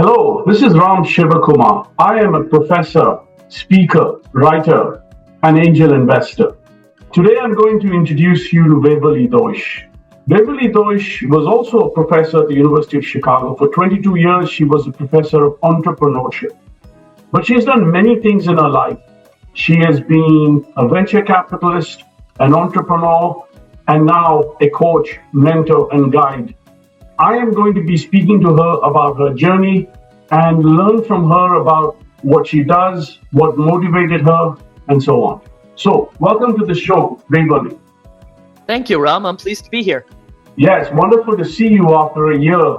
Hello, this is Ram Shivakumar. I am a professor, speaker, writer, and angel investor. Today I'm going to introduce you to Waverly Deutsch. Waverly Deutsch was also a professor at the University of Chicago. For 22 years, she was a professor of entrepreneurship. But she's done many things in her life. She has been a venture capitalist, an entrepreneur, and now a coach, mentor, and guide. I am going to be speaking to her about her journey and learn from her about what she does, what motivated her, and so on. So, welcome to the show, Waverly. Thank you, Ram. I'm pleased to be here. Yes, wonderful to see you after a year.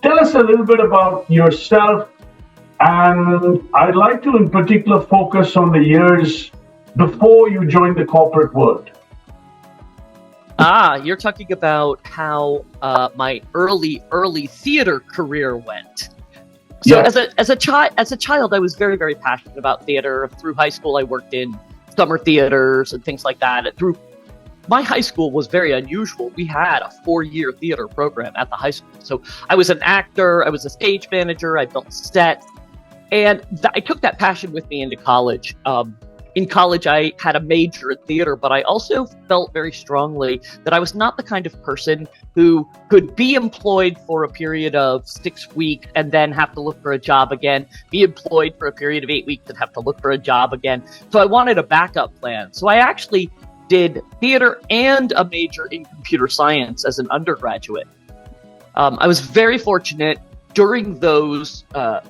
Tell us a little bit about yourself, and I'd like to in particular focus on the years before you joined the corporate world. You're talking about how my early theater career went. So Yes. as a child, I was very, very passionate about theater. Through high school, I worked in summer theaters and things like that. My high school was very unusual. We had a 4-year theater program at the high school. So I was an actor, I was a stage manager, I built sets, and I took that passion with me into college. In college, I had a major in theater, but I also felt very strongly that I was not the kind of person who could be employed for a period of 6 weeks and then have to look for a job again, be employed for a period of 8 weeks and have to look for a job again. So I wanted a backup plan. So I actually did theater and a major in computer science as an undergraduate. I was very fortunate during that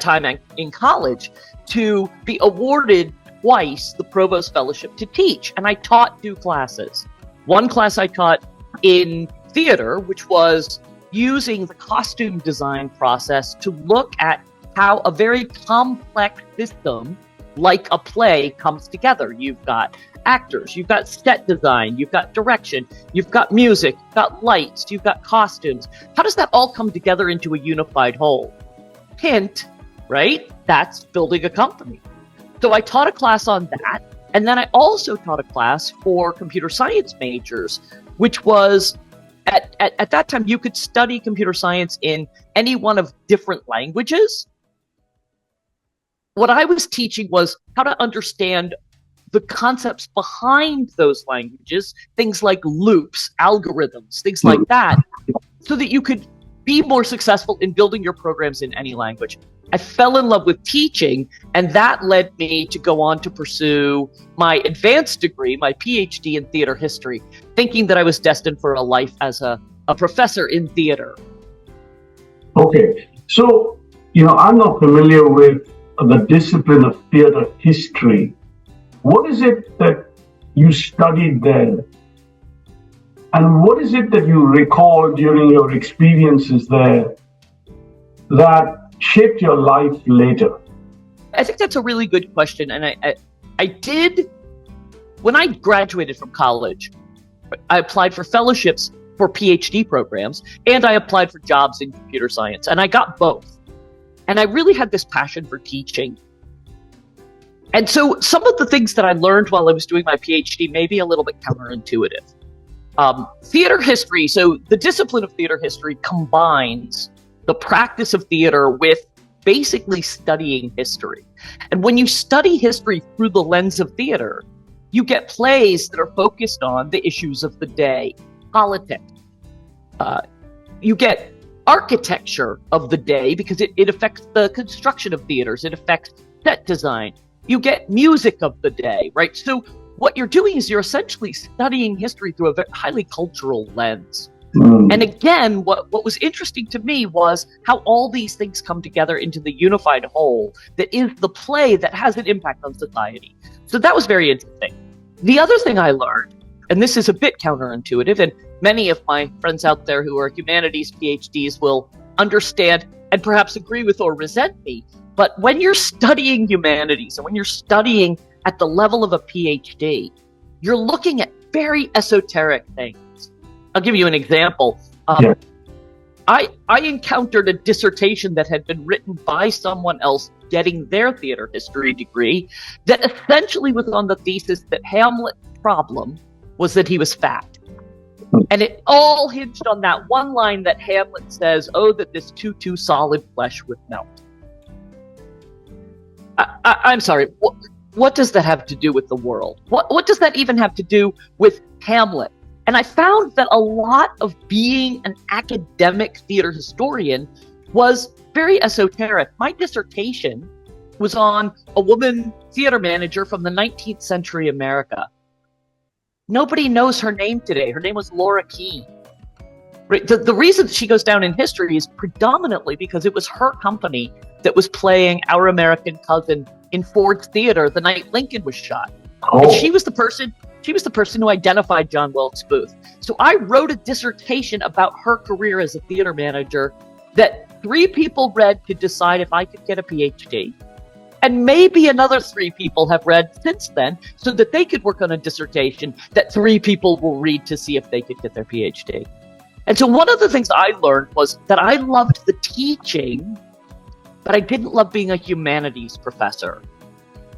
time in college to be awarded twice the Provost Fellowship to teach, and I taught 2 classes. One class I taught in theater, which was using the costume design process to look at how a very complex system like a play comes together. You've got actors, you've got set design, you've got direction, you've got music, you've got lights, you've got costumes. How does that all come together into a unified whole? Hint, right? That's building a company. So I taught a class on that, and then I also taught a class for computer science majors, which was, at that time, you could study computer science in any one of different languages. What I was teaching was how to understand the concepts behind those languages, things like loops, algorithms, things like that, so that you could be more successful in building your programs in any language. I fell in love with teaching, and that led me to go on to pursue my advanced degree, my PhD in theater history, thinking that I was destined for a life as a professor in theater. Okay, so, I'm not familiar with the discipline of theater history. What is it that you studied there? And what is it that you recall during your experiences there that shaped your life later? I think that's a really good question. And I did, when I graduated from college, I applied for fellowships for PhD programs, and I applied for jobs in computer science, and I got both. And I really had this passion for teaching. And so some of the things that I learned while I was doing my PhD may be a little bit counterintuitive. Theater history, so the discipline of theater history combines the practice of theater with basically studying history. And when you study history through the lens of theater, you get plays that are focused on the issues of the day, politics. You get architecture of the day because it affects the construction of theaters. It affects set design. You get music of the day, right? So what you're doing is you're essentially studying history through a very highly cultural lens. And again, what was interesting to me was how all these things come together into the unified whole that is the play that has an impact on society. So that was very interesting. The other thing I learned, and this is a bit counterintuitive, and many of my friends out there who are humanities PhDs will understand and perhaps agree with or resent me, but when you're studying humanities and when you're studying at the level of a PhD, you're looking at very esoteric things. I'll give you an example. I encountered a dissertation that had been written by someone else getting their theater history degree that essentially was on the thesis that Hamlet's problem was that he was fat. And it all hinged on that one line that Hamlet says, "Oh, that this too solid flesh would melt." I'm sorry. What does that have to do with the world? What does that even have to do with Hamlet? And I found that a lot of being an academic theater historian was very esoteric. My dissertation was on a woman theater manager from the 19th century America. Nobody knows her name today. Her name was Laura Keene. The reason she goes down in history is predominantly because it was her company that was playing Our American Cousin in Ford's Theater the night Lincoln was shot. Oh. And she was the person who identified John Wilkes Booth. So I wrote a dissertation about her career as a theater manager that 3 people read to decide if I could get a PhD. And maybe another 3 people have read since then so that they could work on a dissertation that 3 people will read to see if they could get their PhD. And so one of the things I learned was that I loved the teaching, but I didn't love being a humanities professor.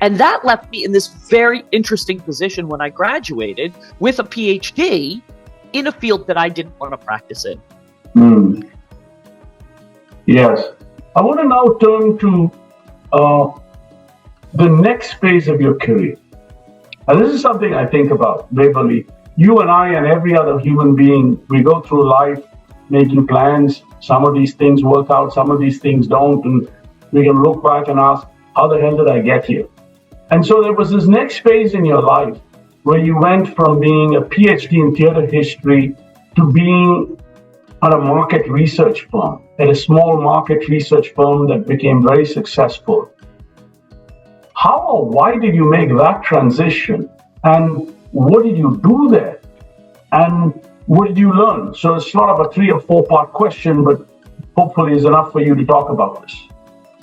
And that left me in this very interesting position when I graduated with a PhD in a field that I didn't want to practice in. Yes. I want to now turn to the next phase of your career. And this is something I think about, Waverly. You and I and every other human being, we go through life making plans. Some of these things work out, some of these things don't. And we can look back and ask, how the hell did I get here? And so there was this next phase in your life where you went from being a PhD in theater history to being at a market research firm, at a small market research firm that became very successful. How or why did you make that transition? And what did you do there? And what did you learn? So it's sort of a 3 or 4 part question, but hopefully is enough for you to talk about this.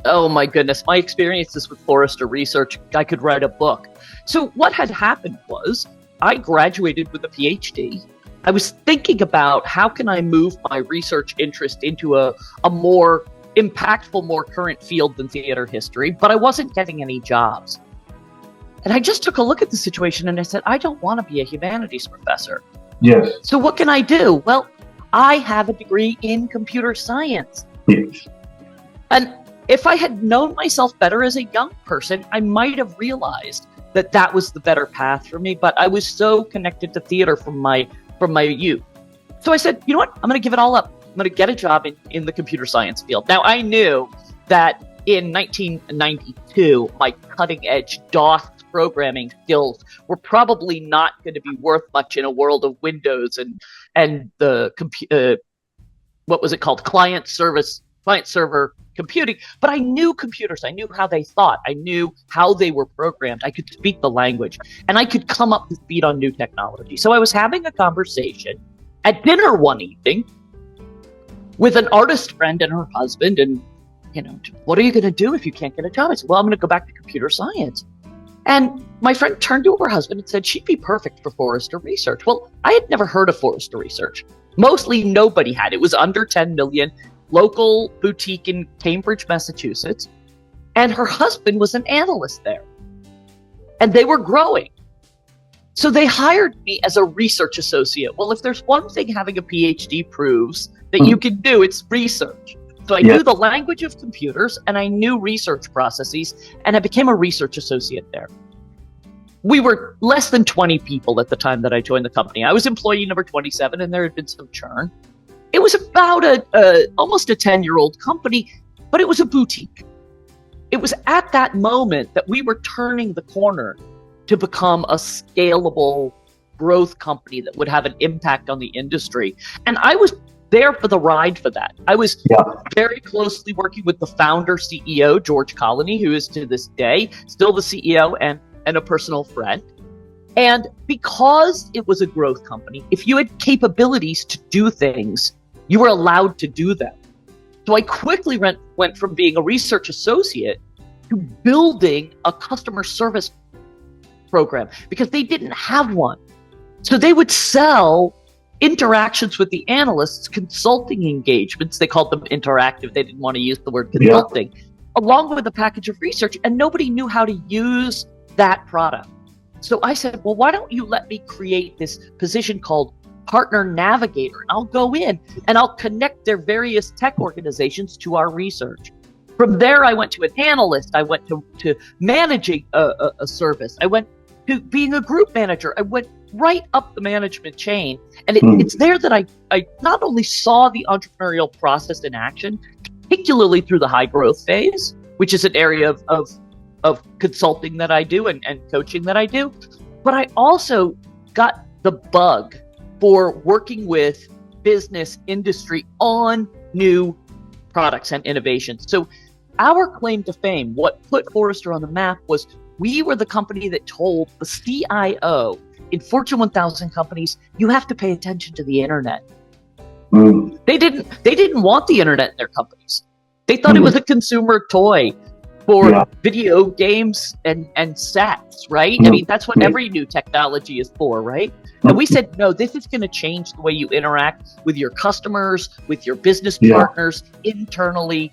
Oh my goodness, my experiences with Forrester Research, I could write a book. So what had happened was I graduated with a PhD. I was thinking about how can I move my research interest into a more impactful, more current field than theater history, but I wasn't getting any jobs. And I just took a look at the situation and I said, I don't want to be a humanities professor. Yes. So what can I do? Well, I have a degree in computer science. Yes. And if I had known myself better as a young person, I might have realized that that was the better path for me. But I was so connected to theater from my youth. So I said, you know what? I'm going to give it all up. I'm going to get a job in the computer science field. Now, I knew that in 1992, my cutting edge DOS programming skills were probably not going to be worth much in a world of Windows and the what was it called? Client server computing. But I knew computers. I knew how they thought. I knew how they were programmed. I could speak the language and I could come up to speed on new technology. So I was having a conversation at dinner one evening with an artist friend and her husband. And, what are you going to do if you can't get a job? I said, well, I'm going to go back to computer science. And my friend turned to her husband and said, she'd be perfect for Forrester Research. Well, I had never heard of Forrester Research. Mostly nobody had. It was under 10 million, local boutique in Cambridge, Massachusetts. And her husband was an analyst there. And they were growing. So they hired me as a research associate. Well, if there's one thing having a PhD proves that you can do, it's research. So I knew the language of computers and I knew research processes, and I became a research associate there. We were less than 20 people at the time that I joined the company. I was employee number 27 and there had been some churn. It was about almost a 10-year-old company, but it was a boutique. It was at that moment that we were turning the corner to become a scalable growth company that would have an impact on the industry. And I was there for the ride for that. I was very closely working with the founder CEO, George Colony, who is to this day still the CEO and a personal friend. And because it was a growth company, if you had capabilities to do things, you were allowed to do them. So I quickly went from being a research associate to building a customer service program because they didn't have one. So they would sell interactions with the analysts, consulting engagements. They called them interactive. They didn't want to use the word consulting, along with a package of research. And nobody knew how to use that product. So I said, well, why don't you let me create this position called partner navigator. And I'll go in and I'll connect their various tech organizations to our research. From there, I went to an analyst. I went to managing a service. I went to being a group manager. I went right up the management chain. And it's there that I not only saw the entrepreneurial process in action, particularly through the high growth phase, which is an area of consulting that I do and coaching that I do, but I also got the bug for working with business industry on new products and innovations. So our claim to fame, what put Forrester on the map, was we were the company that told the CIO in Fortune 1000 companies, you have to pay attention to the internet. They didn't want the internet in their companies. They thought it was a consumer toy for video games and sex, right? I mean, that's what every new technology is for, right? And we said, no, this is going to change the way you interact with your customers, with your business partners, internally.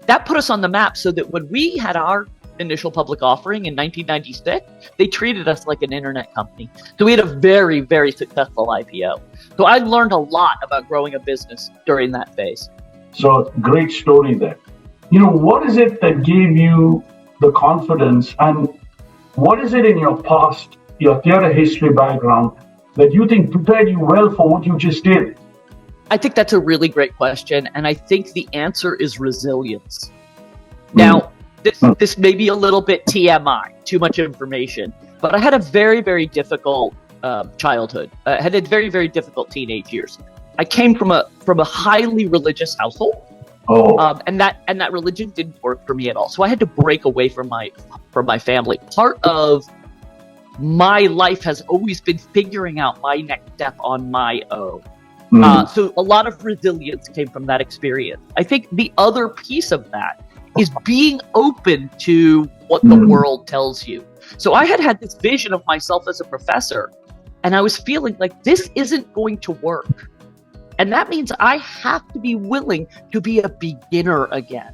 That put us on the map so that when we had our initial public offering in 1996, they treated us like an internet company. So we had a very, very successful IPO. So I learned a lot about growing a business during that phase. So great story there. What is it that gave you the confidence, and what is it in your past, your theater history background, that you think prepared you well for what you just did? I think that's a really great question. And I think the answer is resilience. Now, this may be a little bit TMI, too much information, but I had a very, very difficult childhood. I had a very, very difficult teenage years. I came from a highly religious household. And that religion didn't work for me at all. So I had to break away from my family. Part of my life has always been figuring out my next step on my own. So a lot of resilience came from that experience. I think the other piece of that is being open to what the world tells you. So I had this vision of myself as a professor, and I was feeling like this isn't going to work. And that means I have to be willing to be a beginner again.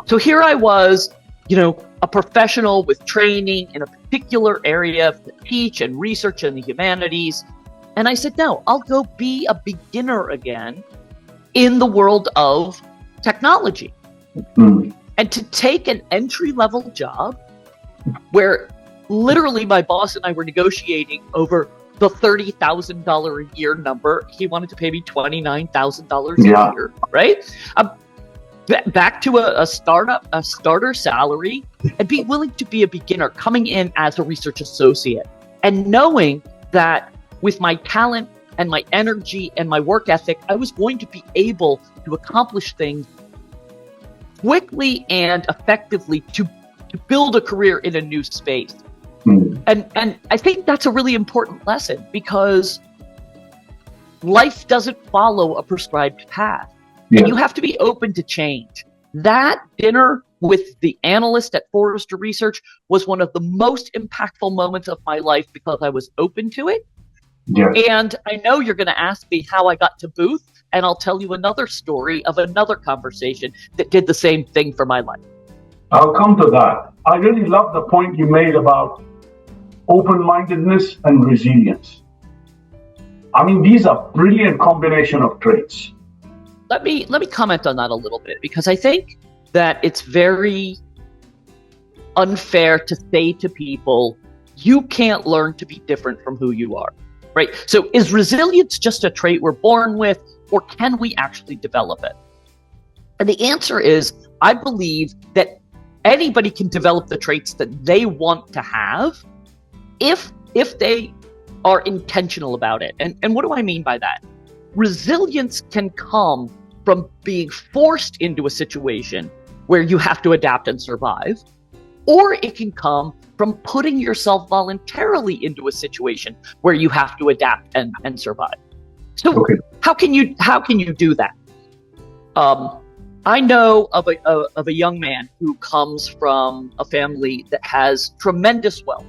So here I was, a professional with training in a particular area to teach and research in the humanities. And I said, no, I'll go be a beginner again in the world of technology. And to take an entry-level job where literally my boss and I were negotiating over the $30,000 a year number. He wanted to pay me $29,000 a year, right? Back to a starter salary, and be willing to be a beginner coming in as a research associate, and knowing that with my talent and my energy and my work ethic, I was going to be able to accomplish things quickly and effectively to build a career in a new space. And I think that's a really important lesson, because life doesn't follow a prescribed path. And you have to be open to change. That dinner with the analyst at Forrester Research was one of the most impactful moments of my life because I was open to it. And I know you're going to ask me how I got to Booth, and I'll tell you another story of another conversation that did the same thing for my life. I'll come to that. I really love the point you made about open-mindedness and resilience. I mean, these are brilliant combination of traits. Let me comment on that a little bit, because I think that it's very unfair to say to people, you can't learn to be different from who you are, right? So is resilience just a trait we're born with, or can we actually develop it? And the answer is, I believe that anybody can develop the traits that they want to have if they are intentional about it. And what do I mean by that? Resilience can come from being forced into a situation where you have to adapt and survive, or it can come from putting yourself voluntarily into a situation where you have to adapt and survive. So how can you do that? I know of a young man who comes from a family that has tremendous wealth,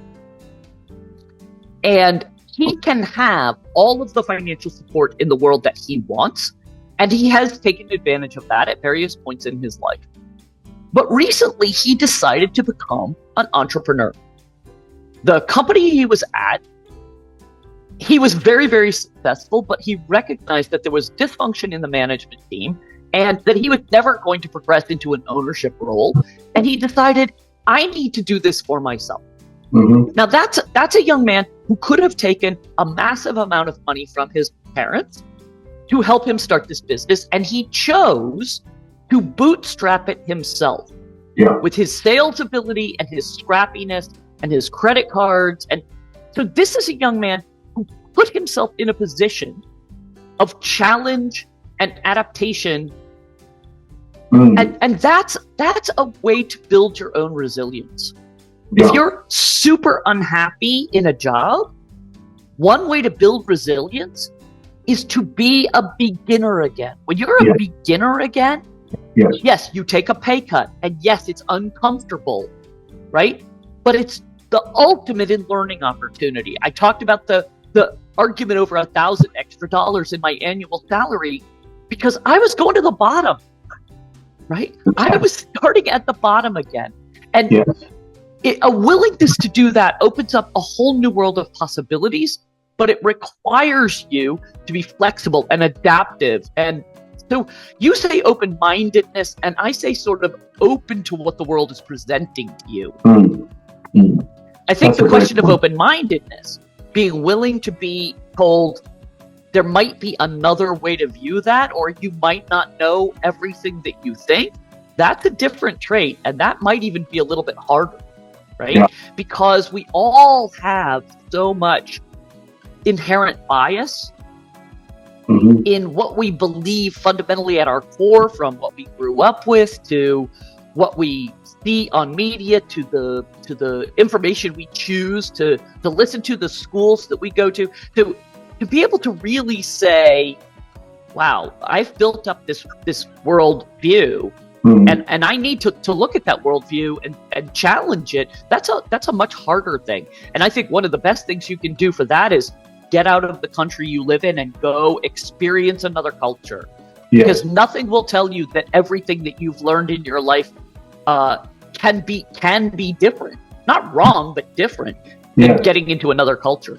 and he can have all of the financial support in the world that he wants, and he has taken advantage of that at various points in his life. But recently, he decided to become an entrepreneur. The company he was at, he was very, very successful, but he recognized that there was dysfunction in the management team and that he was never going to progress into an ownership role. And he decided, I need to do this for myself. Mm-hmm. Now, that's a young man who could have taken a massive amount of money from his parents to help him start this business. And he chose to bootstrap it himself with his sales ability and his scrappiness and his credit cards. And so this is a young man who put himself in a position of challenge and adaptation. And that's a way to build your own resilience. If you're super unhappy in a job, one way to build resilience is to be a beginner again. When you're a beginner again, yes, you take a pay cut, and yes, it's uncomfortable, right? But it's the ultimate in learning opportunity. I talked about the argument over $1,000 extra in my annual salary because I was going to the bottom, right? I was starting at the bottom again. And a willingness to do that opens up a whole new world of possibilities, but it requires you to be flexible and adaptive. And so you say open-mindedness, and I say sort of open to what the world is presenting to you. I think the question of open-mindedness, being willing to be told there might be another way to view that, or you might not know everything that you think, that's a different trait, and that might even be a little bit harder, right? Because we all have so much inherent bias in what we believe fundamentally at our core, from what we grew up with to what we see on media to the information we choose to listen to, the schools that we go to be able to really say, wow, I've built up this world view, and I need to look at that worldview and challenge it. That's a much harder thing. And I think one of the best things you can do for that is get out of the country you live in and go experience another culture. Because nothing will tell you that everything that you've learned in your life can be different. Not wrong, but different than getting into another culture.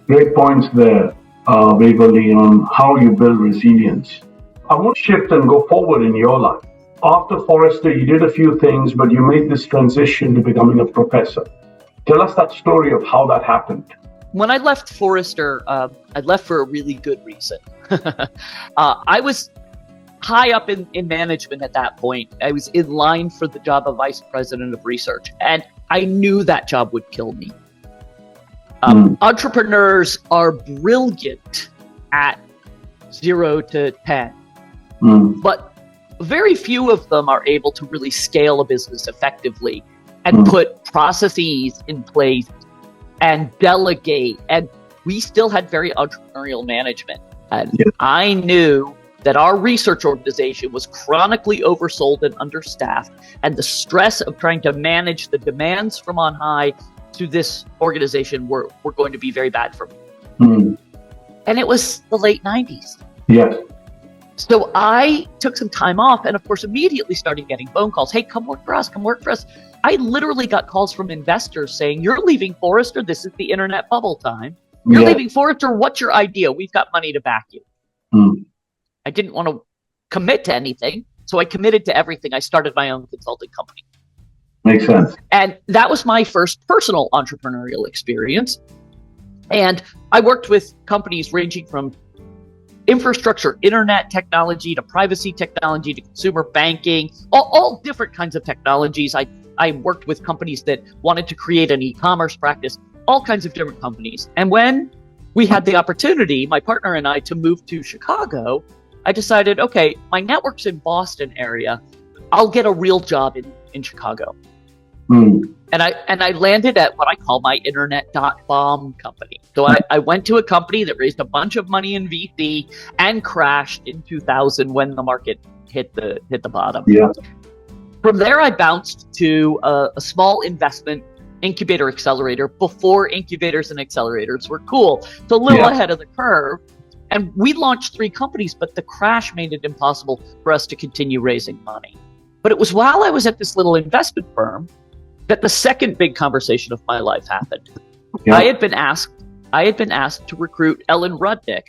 Great points there, Waverly, on how you build resilience. I want to shift and go forward in your life. After Forrester, you did a few things, but you made this transition to becoming a professor. Tell us that story of how that happened. When I left Forrester, I left for a really good reason. I was high up in management at that point. I was in line for the job of vice president of research, and I knew that job would kill me. Entrepreneurs are brilliant at 0 to 10, but very few of them are able to really scale a business effectively and put processes in place and delegate. And we still had very entrepreneurial management. And I knew that our research organization was chronically oversold and understaffed, and the stress of trying to manage the demands from on high to this organization were going to be very bad for me. And it was the late 90s. So I took some time off, and of course immediately started getting phone calls. Hey, come work for us, come work for us. I literally got calls from investors saying, you're leaving Forrester, this is the internet bubble time. You're leaving Forrester, what's your idea? We've got money to back you. I didn't want to commit to anything, so I committed to everything. I started my own consulting company. Makes sense. And that was my first personal entrepreneurial experience. And I worked with companies ranging from infrastructure, internet technology, to privacy technology, to consumer banking, all different kinds of technologies. I worked with companies that wanted to create an e-commerce practice, all kinds of different companies. And when we had the opportunity, my partner and I, to move to Chicago, I decided, okay, my network's in Boston area. I'll get a real job in Chicago. And I landed at what I call my internet.bomb company. So I went to a company that raised a bunch of money in VC and crashed in 2000 when the market hit the bottom. From there, I bounced to a small investment incubator accelerator before incubators and accelerators were cool. So a little ahead of the curve. And we launched 3 companies, but the crash made it impossible for us to continue raising money. But it was while I was at this little investment firm that the second big conversation of my life happened. I had been asked I had been asked to recruit Ellen Rudnick,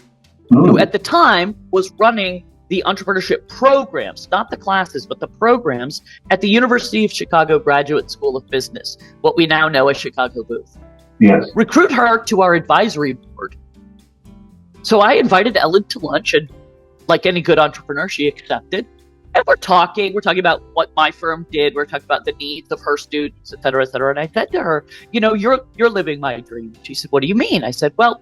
who at the time was running the entrepreneurship programs, not the classes, but the programs at the University of Chicago Graduate School of Business, what we now know as Chicago Booth. Yes. Recruit her to our advisory board. So I invited Ellen to lunch, and like any good entrepreneur, she accepted. And we're talking about what my firm did. We're talking about the needs of her students, et cetera, et cetera. And I said to her, you're living my dream. She said, what do you mean? I said, well,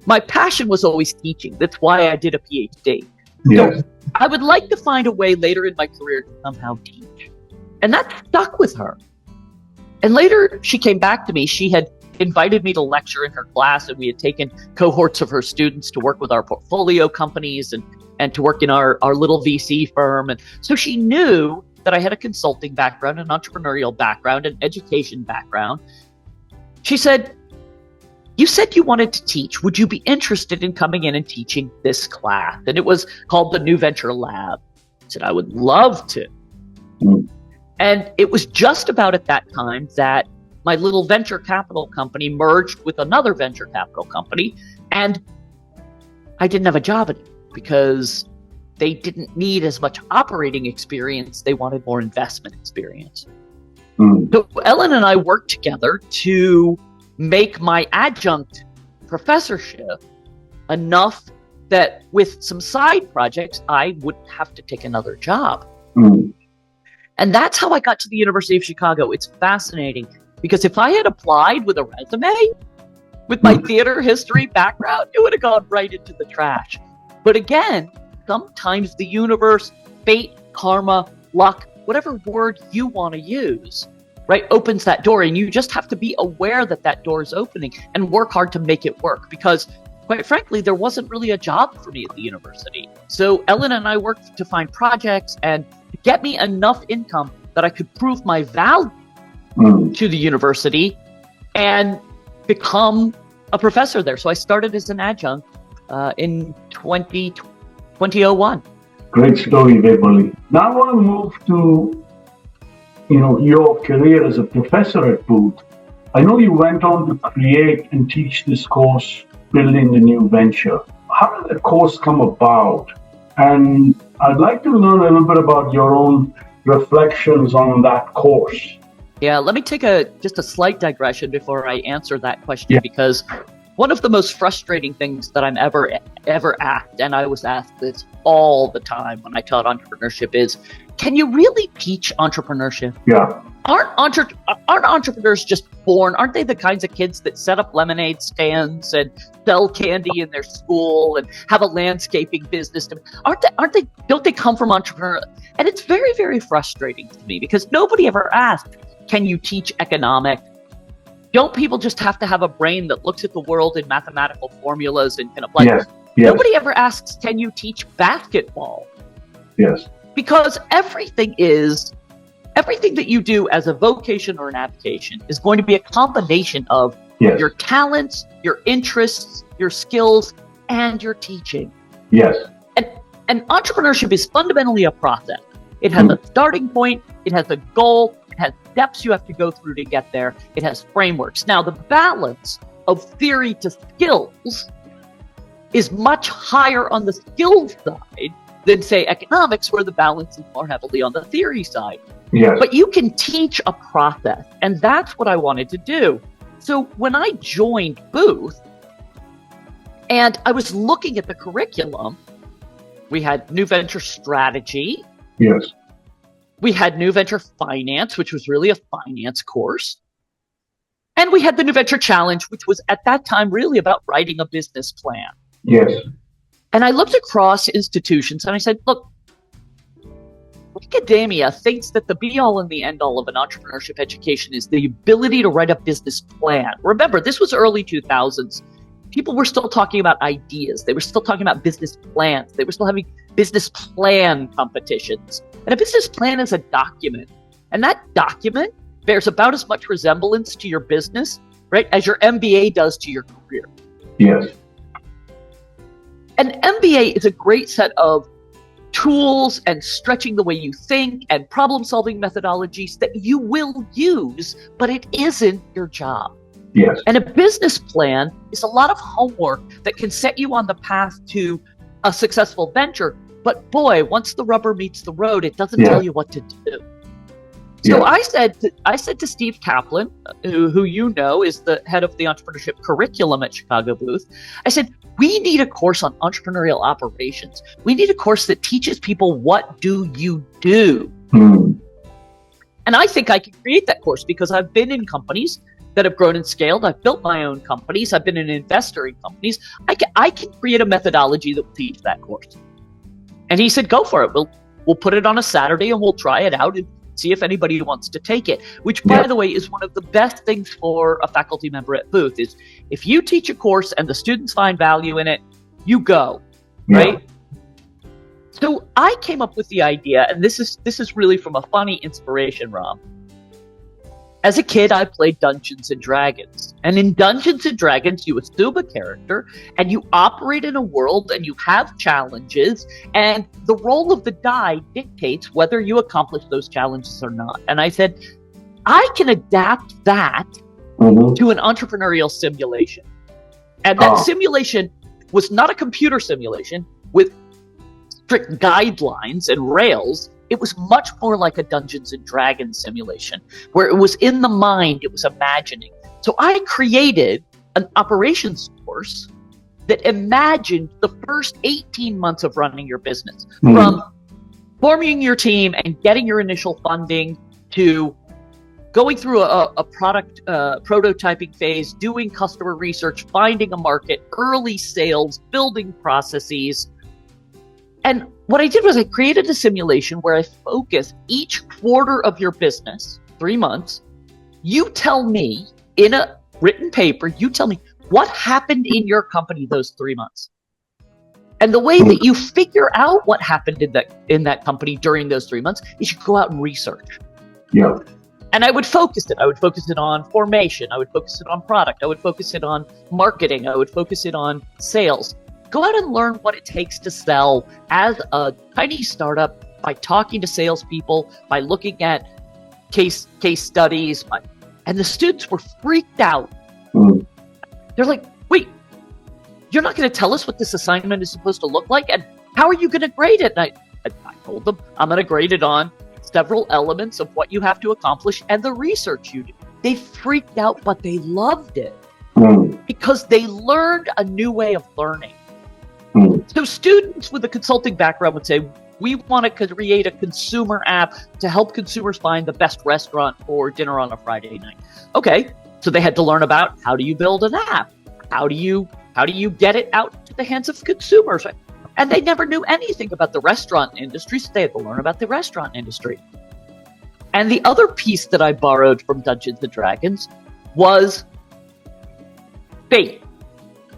my passion was always teaching. That's why I did a PhD. Yes. So I would like to find a way later in my career to somehow teach. And that stuck with her. And later she came back to me. She had invited me to lecture in her class, and we had taken cohorts of her students to work with our portfolio companies and to work in our little VC firm. And so she knew that I had a consulting background, an entrepreneurial background, an education background. She said, you said you wanted to teach. Would you be interested in coming in and teaching this class? And it was called the New Venture Lab. I said, I would love to. And it was just about at that time that my little venture capital company merged with another venture capital company. And I didn't have a job anymore because they didn't need as much operating experience. They wanted more investment experience. So Ellen and I worked together to make my adjunct professorship enough that with some side projects, I wouldn't have to take another job. And that's how I got to the University of Chicago. It's fascinating because if I had applied with a resume, with my theater history background, it would have gone right into the trash. But again, sometimes the universe, fate, karma, luck, whatever word you want to use, right, opens that door, and you just have to be aware that that door is opening and work hard to make it work, because quite frankly, there wasn't really a job for me at the university. So Ellen and I worked to find projects and get me enough income that I could prove my value to the university and become a professor there. So I started as an adjunct in 2001. Great story, Waverly. Now I want to move to your career as a professor at Booth. I know you went on to create and teach this course, Building the New Venture. How did that course come about? And I'd like to learn a little bit about your own reflections on that course. Yeah, let me take just a slight digression before I answer that question, because one of the most frustrating things that I'm ever asked, and I was asked this all the time when I taught entrepreneurship, is, can you really teach entrepreneurship? Yeah. Aren't entrepreneurs just born? Aren't they the kinds of kids that set up lemonade stands and sell candy in their school and have a landscaping business? Don't they come from entrepreneur? And it's very, very frustrating to me because nobody ever asked, can you teach economics? Don't people just have to have a brain that looks at the world in mathematical formulas and can apply? Yes. Nobody ever asks, can you teach basketball? Yes. Because everything that you do as a vocation or an avocation is going to be a combination of your talents, your interests, your skills, and your teaching. Yes. And entrepreneurship is fundamentally a process. It has a starting point, it has a goal, it has steps you have to go through to get there, it has frameworks. Now, the balance of theory to skills is much higher on the skills side than, say, economics, where the balance is more heavily on the theory side. Yes. But you can teach a process, and that's what I wanted to do. So when I joined Booth, and I was looking at the curriculum, we had New Venture Strategy. Yes. We had New Venture Finance, which was really a finance course. And we had the New Venture Challenge, which was at that time really about writing a business plan. Yes. And I looked across institutions and I said, look, academia thinks that the be-all and the end-all of an entrepreneurship education is the ability to write a business plan. Remember, this was early 2000s. People were still talking about ideas. They were still talking about business plans. They were still having business plan competitions. And a business plan is a document. And that document bears about as much resemblance to your business, right, as your MBA does to your career. Yes. An MBA is a great set of tools and stretching the way you think and problem-solving methodologies that you will use, but it isn't your job. Yes. And a business plan is a lot of homework that can set you on the path to a successful venture. But boy, once the rubber meets the road, it doesn't tell you what to do. So I said to Steve Kaplan, who you know is the head of the entrepreneurship curriculum at Chicago Booth, I said, we need a course on entrepreneurial operations. We need a course that teaches people what do you do. And I think I can create that course because I've been in companies that have grown and scaled. I've built my own companies. I've been an investor in companies. I can create a methodology that will teach that course. And he said, go for it. We'll put it on a Saturday and we'll try it out and see if anybody wants to take it, which, by the way, is one of the best things for a faculty member at Booth is if you teach a course and the students find value in it, you go, right? So I came up with the idea, and this is really from a funny inspiration, Ram. As a kid, I played Dungeons and Dragons. And in Dungeons and Dragons, you assume a character and you operate in a world and you have challenges, and the roll of the die dictates whether you accomplish those challenges or not. And I said, I can adapt that to an entrepreneurial simulation. And that simulation was not a computer simulation with strict guidelines and rails. It was much more like a Dungeons and Dragons simulation, where it was in the mind, it was imagining. So I created an operations course that imagined the first 18 months of running your business, from forming your team and getting your initial funding to going through a product prototyping phase, doing customer research, finding a market, early sales, building processes. And what I did was I created a simulation where I focused each quarter of your business, 3 months. You tell me in a written paper, you tell me what happened in your company those 3 months. And the way that you figure out what happened in that company during those 3 months is you go out and research. Yeah. And I would focus it. I would focus it on formation. I would focus it on product. I would focus it on marketing. I would focus it on sales. Go out and learn what it takes to sell as a tiny startup by talking to salespeople, by looking at case studies. And the students were freaked out. They're like, wait, you're not going to tell us what this assignment is supposed to look like? And how are you going to grade it? And I told them, I'm going to grade it on several elements of what you have to accomplish and the research you do. They freaked out, but they loved it because they learned a new way of learning. So students with a consulting background would say, we want to create a consumer app to help consumers find the best restaurant for dinner on a Friday night. Okay, so they had to learn about how do you build an app? How do you get it out to the hands of consumers? And they never knew anything about the restaurant industry, so they had to learn about the restaurant industry. And the other piece that I borrowed from Dungeons and Dragons was fate,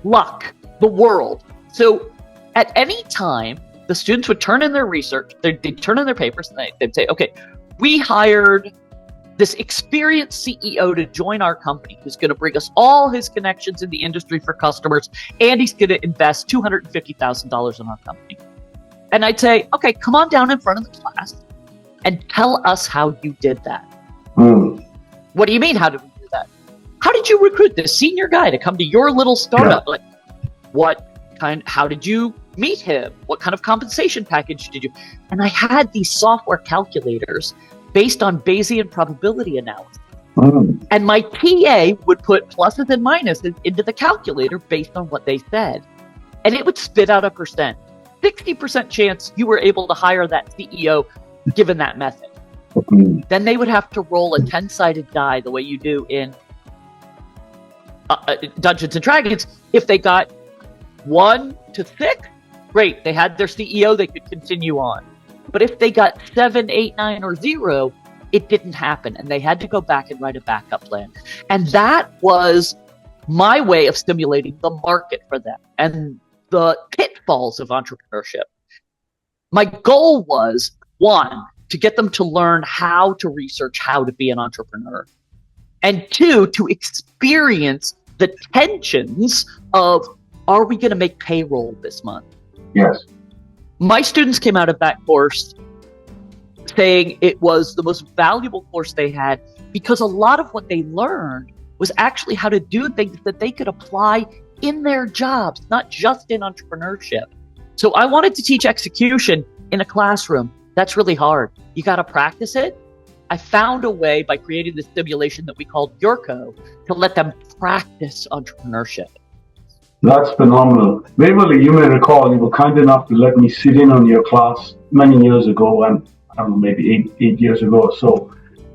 luck, the world. So at any time, the students would turn in their research, they'd turn in their papers, and they'd say, okay, we hired this experienced CEO to join our company who's going to bring us all his connections in the industry for customers, and he's going to invest $250,000 in our company. And I'd say, okay, come on down in front of the class and tell us how you did that. What do you mean, how did we do that? How did you recruit this senior guy to come to your little startup? Like, how did you meet him? What kind of compensation package did you? And I had these software calculators based on Bayesian probability analysis. And my TA would put pluses and minuses into the calculator based on what they said. And it would spit out a percent. 60% chance you were able to hire that CEO given that method. Then they would have to roll a 10-sided die the way you do in Dungeons and Dragons. If they got 1 to 6, great, they had their CEO, they could continue on. But if they got 7, 8, 9, or 0, it didn't happen. And they had to go back and write a backup plan. And that was my way of stimulating the market for them and the pitfalls of entrepreneurship. My goal was, 1, to get them to learn how to research how to be an entrepreneur. And 2, to experience the tensions of, are we going to make payroll this month? Yes. My students came out of that course saying it was the most valuable course they had because a lot of what they learned was actually how to do things that they could apply in their jobs, not just in entrepreneurship. So I wanted to teach execution in a classroom. That's really hard. You got to practice it. I found a way by creating this simulation that we called Yurko to let them practice entrepreneurship. That's phenomenal. Waverly, you may recall you were kind enough to let me sit in on your class many years ago, and I don't know, maybe eight years ago or so.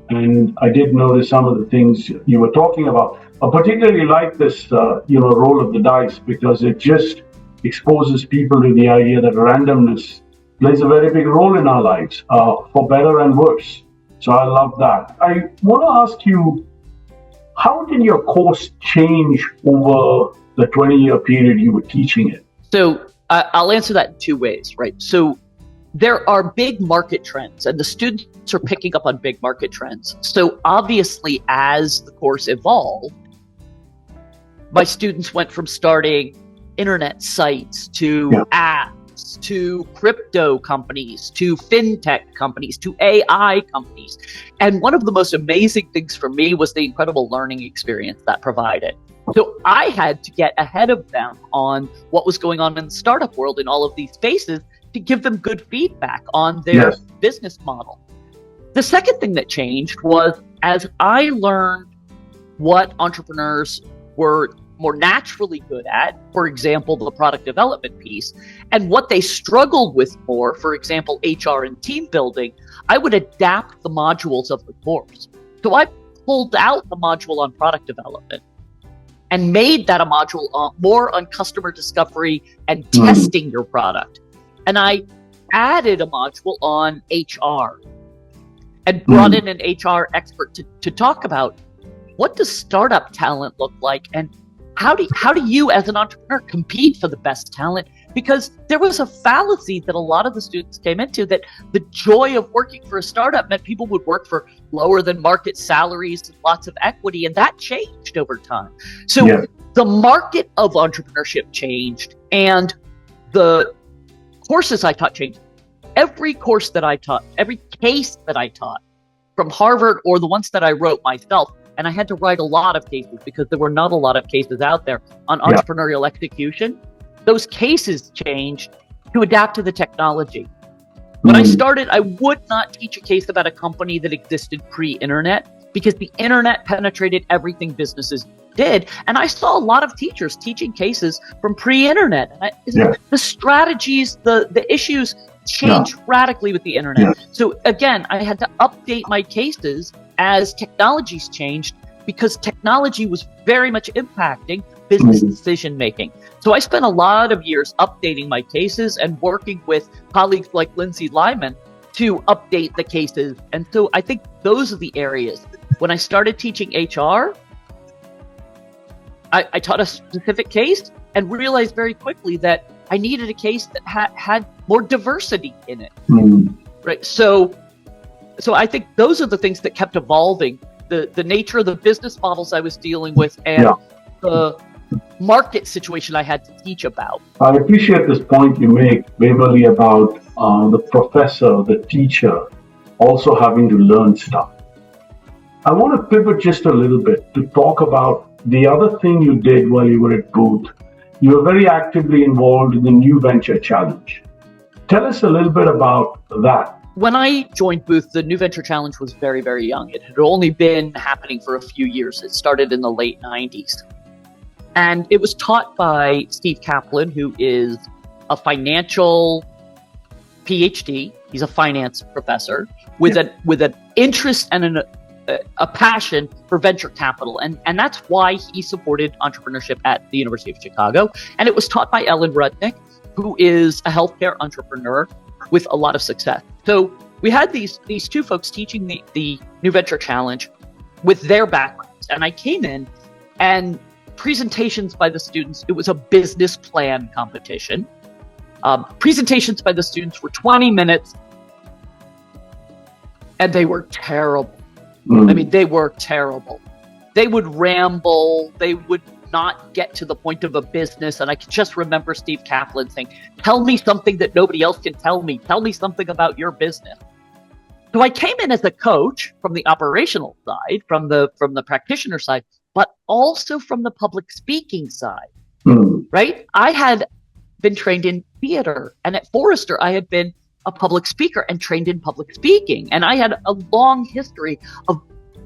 And I did notice some of the things you were talking about. I particularly like this, roll of the dice, because it just exposes people to the idea that randomness plays a very big role in our lives, for better and worse. So I love that. I want to ask you, how did your course change over the 20-year period you were teaching it? So I'll answer that in two ways, right? So there are big market trends, and the students are picking up on big market trends. So obviously, as the course evolved, my students went from starting internet sites to apps, to crypto companies, to fintech companies, to AI companies. And one of the most amazing things for me was the incredible learning experience that provided. So I had to get ahead of them on what was going on in the startup world in all of these spaces to give them good feedback on their business model. The second thing that changed was, as I learned what entrepreneurs were more naturally good at, for example, the product development piece, and what they struggled with more, for example, HR and team building, I would adapt the modules of the course. So I pulled out the module on product development and made that a module more on customer discovery and testing your product. And I added a module on HR and brought in an HR expert to talk about what does startup talent look like, and how do you as an entrepreneur compete for the best talent? Because there was a fallacy that a lot of the students came into, that the joy of working for a startup meant people would work for lower than market salaries and lots of equity, and that changed over time. So the market of entrepreneurship changed, and the courses I taught changed. Every course that I taught, every case that I taught from Harvard or the ones that I wrote myself, and I had to write a lot of cases because there were not a lot of cases out there on entrepreneurial execution. Those cases changed to adapt to the technology. When I started, I would not teach a case about a company that existed pre-internet, because the internet penetrated everything businesses did. And I saw a lot of teachers teaching cases from pre-internet. And the strategies, the issues changed radically with the internet. So again, I had to update my cases as technologies changed, because technology was very much impacting business decision making. So I spent a lot of years updating my cases and working with colleagues like Lindsay Lyman to update the cases. And so I think those are the areas. When I started teaching HR, I taught a specific case and realized very quickly that I needed a case that had more diversity in it. Right. So I think those are the things that kept evolving. The nature of the business models I was dealing with, and the market situation I had to teach about. I appreciate this point you make, Waverly, about the professor, the teacher, also having to learn stuff. I want to pivot just a little bit to talk about the other thing you did while you were at Booth. You were very actively involved in the New Venture Challenge. Tell us a little bit about that. When I joined Booth, the New Venture Challenge was very, very young. It had only been happening for a few years. It started in the late 90s. And it was taught by Steve Kaplan, who is a financial PhD. He's a finance professor with an interest and a passion for venture capital. And that's why he supported entrepreneurship at the University of Chicago. And it was taught by Ellen Rudnick, who is a healthcare entrepreneur with a lot of success. So we had these two folks teaching the New Venture Challenge with their backgrounds. And I came in, and presentations by the students, it was a business plan competition. Presentations by the students were 20 minutes, and they were terrible. I mean, they were terrible. They would ramble. They would not get to the point of a business. And I can just remember Steve Kaplan saying, "Tell me something that nobody else can tell me. Tell me something about your business." So I came in as a coach from the operational side, from the practitioner side, but also from the public speaking side, Mm. right? I had been trained in theater, and at Forrester, I had been a public speaker and trained in public speaking. And I had a long history of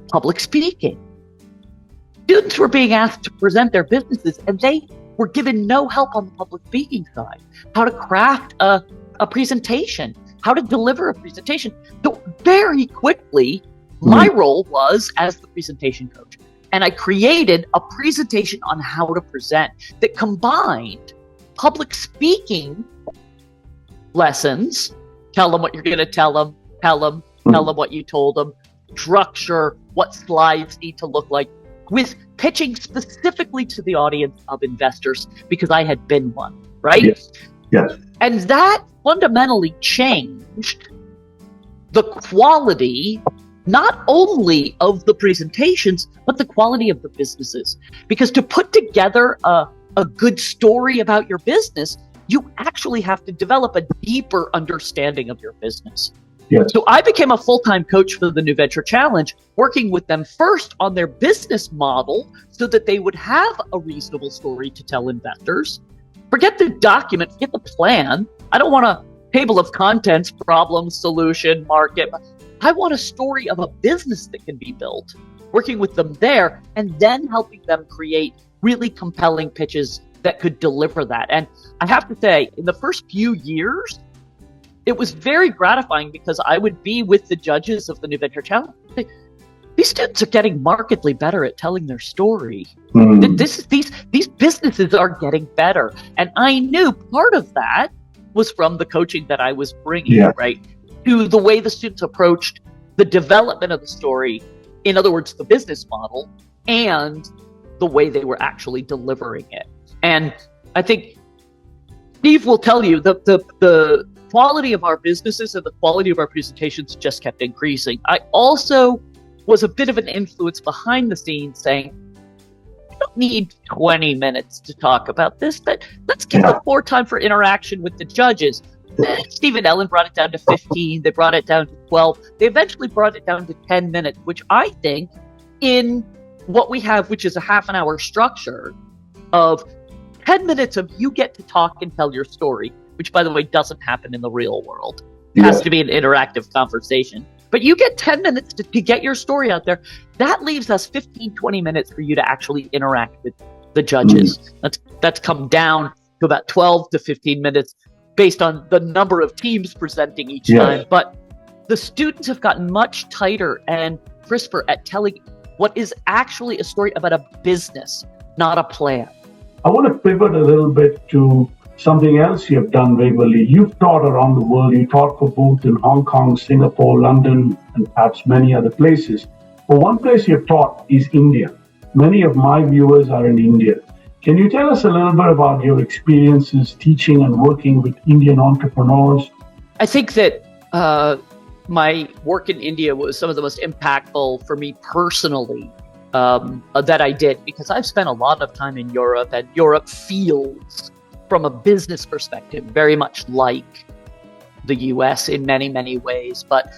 public speaking. Students were being asked to present their businesses, and they were given no help on the public speaking side, how to craft a presentation, how to deliver a presentation. So very quickly, my role was as the presentation coach. And I created a presentation on how to present that combined public speaking lessons, tell them what you're going to tell them what you told them, structure, what slides need to look like, with pitching specifically to the audience of investors, because I had been one, right? Yes. Yes. And that fundamentally changed the quality, not only of the presentations, but the quality of the businesses. Because to put together a good story about your business, you actually have to develop a deeper understanding of your business. Yes. So I became a full-time coach for the New Venture Challenge, working with them first on their business model so that they would have a reasonable story to tell investors. Forget the document, forget the plan. I don't want a table of contents, problem, solution, market. I want a story of a business that can be built, working with them there, and then helping them create really compelling pitches that could deliver that. And I have to say, in the first few years, it was very gratifying because I would be with the judges of the New Venture Challenge. These students are getting markedly better at telling their story. These businesses are getting better. And I knew part of that was from the coaching that I was bringing, right, to the way the students approached the development of the story. In other words, the business model, and the way they were actually delivering it. And I think Steve will tell you the quality of our businesses and the quality of our presentations just kept increasing. I also was a bit of an influence behind the scenes, saying, "You don't need 20 minutes to talk about this, but let's give up more time for interaction with the judges." Steve and Ellen brought it down to 15. They brought it down to 12. They eventually brought it down to 10 minutes, which I think in what we have, which is a half an hour structure of 10 minutes of you get to talk and tell your story, which, by the way, doesn't happen in the real world. It has to be an interactive conversation. But you get 10 minutes to get your story out there. That leaves us 15, 20 minutes for you to actually interact with the judges. That's come down to about 12 to 15 minutes based on the number of teams presenting each time. But the students have gotten much tighter and crisper at telling what is actually a story about a business, not a plan. I want to pivot a little bit to something else you have done, Waverly. You've taught around the world. You taught for both in Hong Kong, Singapore, London, and perhaps many other places. But one place you've taught is India. Many of my viewers are in India. Can you tell us a little bit about your experiences teaching and working with Indian entrepreneurs? I think that my work in India was some of the most impactful for me personally that I did, because I've spent a lot of time in Europe, and Europe feels, from a business perspective, very much like the US in many, many ways. But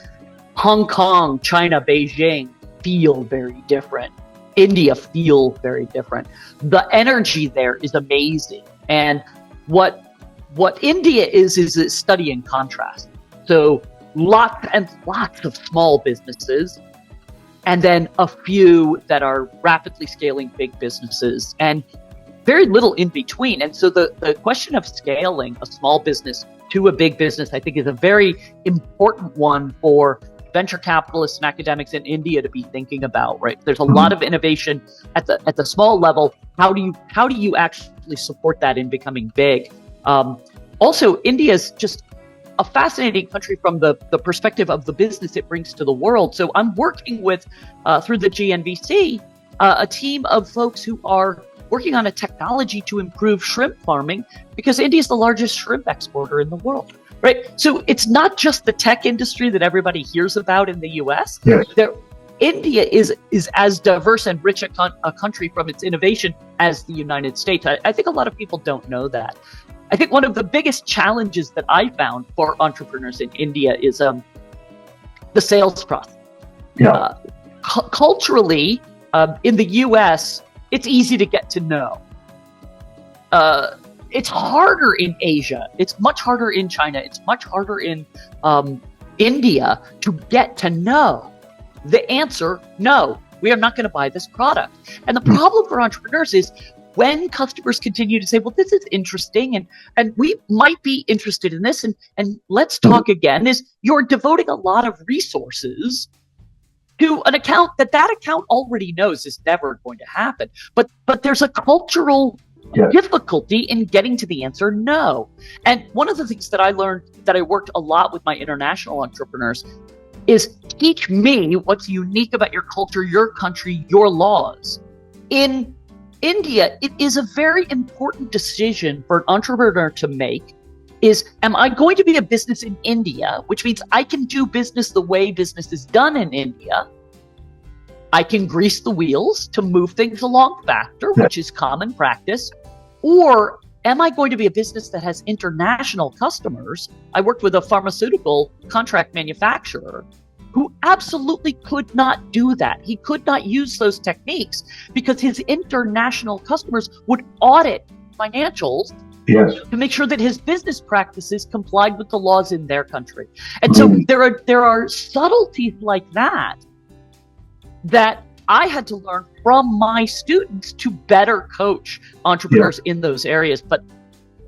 Hong Kong, China, Beijing feel very different. India feel very different. The energy there is amazing. And what India is a study in contrast. So lots and lots of small businesses, and then a few that are rapidly scaling big businesses, and very little in between. And so the question of scaling a small business to a big business, I think, is a very important one for venture capitalists and academics in India to be thinking about, right? There's a lot of innovation at the small level. How do you actually support that in becoming big? Also, India is just a fascinating country from the perspective of the business it brings to the world. So I'm working with, through the GNVC, a team of folks who are working on a technology to improve shrimp farming, because India is the largest shrimp exporter in the world, right? So it's not just the tech industry that everybody hears about in the US. India is as diverse and rich a country from its innovation as the United States. I think a lot of people don't know that. I think one of the biggest challenges that I found for entrepreneurs in India is the sales process. Culturally, In the US, it's easy to get to know. It's harder in Asia. It's much harder in China. It's much harder in India to get to know. The answer, no, we are not going to buy this product. And the problem for entrepreneurs is when customers continue to say, well, this is interesting, and we might be interested in this, and let's talk again, is you're devoting a lot of resources to an account that account already knows is never going to happen. But there's a cultural difficulty in getting to the answer no. And one of the things that I learned, that I worked a lot with my international entrepreneurs, is teach me what's unique about your culture, your country, your laws. In India, it is a very important decision for an entrepreneur to make is, am I going to be a business in India, which means I can do business the way business is done in India. I can grease the wheels to move things along faster, which is common practice. Or am I going to be a business that has international customers? I worked with a pharmaceutical contract manufacturer who absolutely could not do that. He could not use those techniques because his international customers would audit financials to make sure that his business practices complied with the laws in their country. And so there are subtleties like that I had to learn from my students to better coach entrepreneurs in those areas. But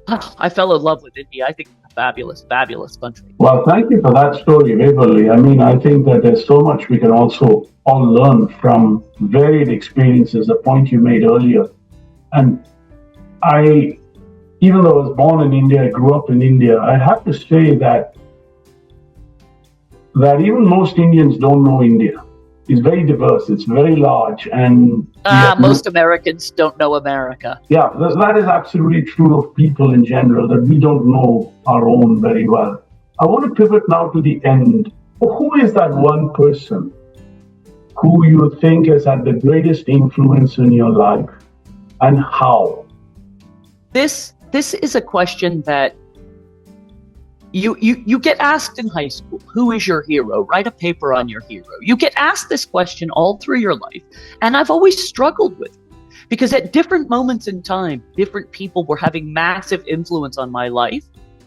I fell in love with India. I think it's a fabulous, fabulous country. Well, thank you for that story, Waverly. I mean, I think that there's so much we can also all learn from varied experiences, the point you made earlier. And even though I was born in India, I grew up in India, I have to say that even most Indians don't know India. It's very diverse, it's very large, and most Americans don't know America. Yeah, that is absolutely true of people in general, that we don't know our own very well. I want to pivot now to the end. Who is that one person who you think has had the greatest influence in your life, and how? This is a question that you get asked in high school. Who is your hero? Write a paper on your hero. You get asked this question all through your life, and I've always struggled with it because at different moments in time, different people were having massive influence on my life,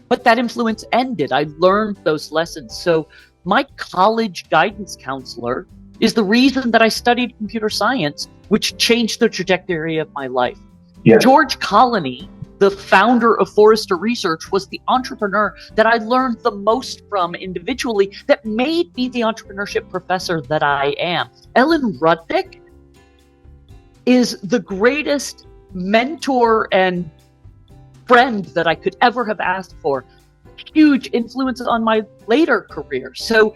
but that influence ended. I learned those lessons. So my college guidance counselor is the reason that I studied computer science, which changed the trajectory of my life. George Colony, the founder of Forrester Research, was the entrepreneur that I learned the most from individually that made me the entrepreneurship professor that I am. Ellen Rudnick is the greatest mentor and friend that I could ever have asked for. Huge influence on my later career. So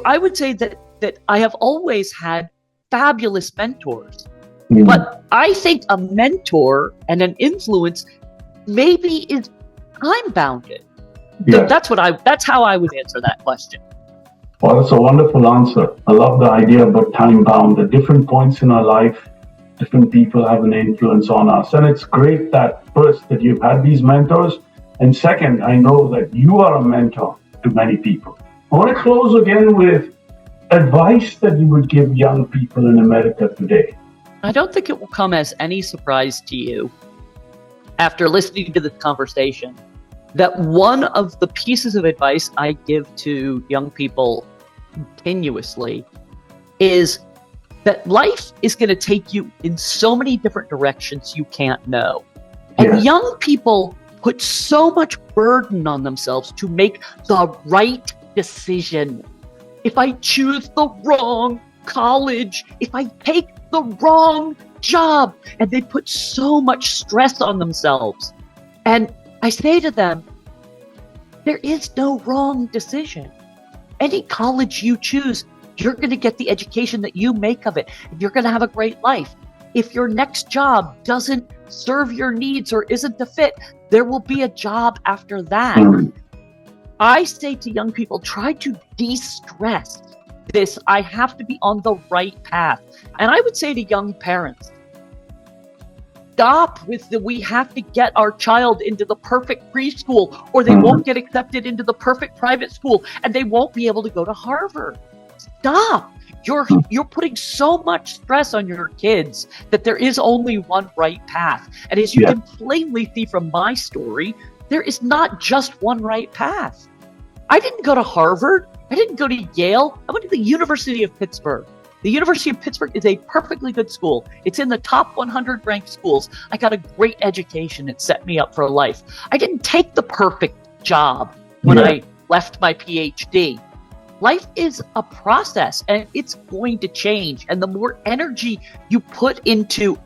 I would say that I have always had fabulous mentors. But I think a mentor and an influence maybe is time bounded. That's how I would answer that question. Well, that's a wonderful answer. I love the idea about time bound. At different points in our life, different people have an influence on us. And it's great that first that you've had these mentors. And second, I know that you are a mentor to many people. I want to close again with advice that you would give young people in America today. I don't think it will come as any surprise to you, after listening to this conversation, that one of the pieces of advice I give to young people continuously is that life is going to take you in so many different directions you can't know. And young people put so much burden on themselves to make the right decision. If I choose the wrong college, if I take the wrong job, and they put so much stress on themselves. And I say to them, there is no wrong decision. Any college you choose, you're going to get the education that you make of it, and you're going to have a great life. If your next job doesn't serve your needs or isn't a fit, there will be a job after that. I say to young people, try to de-stress this. I have to be on the right path. And I would say to young parents, stop with we have to get our child into the perfect preschool or they won't get accepted into the perfect private school and they won't be able to go to Harvard. Stop. You're putting so much stress on your kids that there is only one right path. And as you can plainly see from my story, there is not just one right path. I didn't go to Harvard. I didn't go to Yale. I went to the University of Pittsburgh. The University of Pittsburgh is a perfectly good school. It's in the top 100 ranked schools. I got a great education. It set me up for life. I didn't take the perfect job when I left my PhD. Life is a process and it's going to change. And the more energy you put into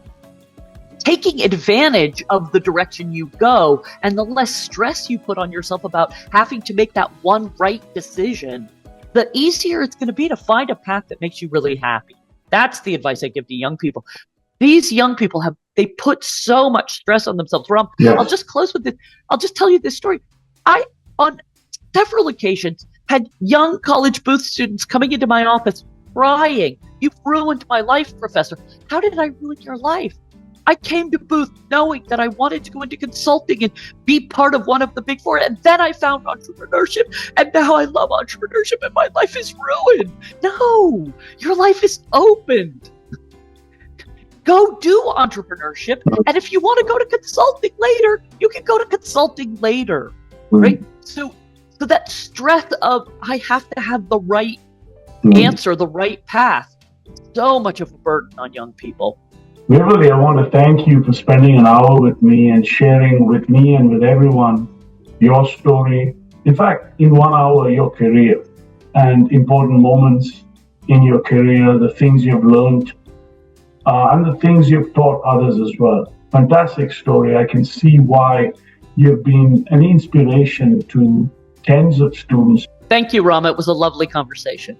taking advantage of the direction you go and the less stress you put on yourself about having to make that one right decision, the easier it's going to be to find a path that makes you really happy. That's the advice I give to young people. These young people they put so much stress on themselves. Ram, I'll just close with this. I'll just tell you this story. I, on several occasions, had young college Booth students coming into my office crying. "You've ruined my life, Professor." How did I ruin your life? I came to Booth knowing that I wanted to go into consulting and be part of one of the big four. And then I found entrepreneurship. And now I love entrepreneurship and my life is ruined. No, your life is opened. Go do entrepreneurship. And if you want to go to consulting later, you can go to consulting later. Right? So that stress of I have to have the right answer, the right path, so much of a burden on young people. Waverly, I want to thank you for spending an hour with me and sharing with me and with everyone your story. In fact, in 1 hour, your career and important moments in your career, the things you've learned, and the things you've taught others as well. Fantastic story. I can see why you've been an inspiration to tens of students. Thank you, Rama. It was a lovely conversation.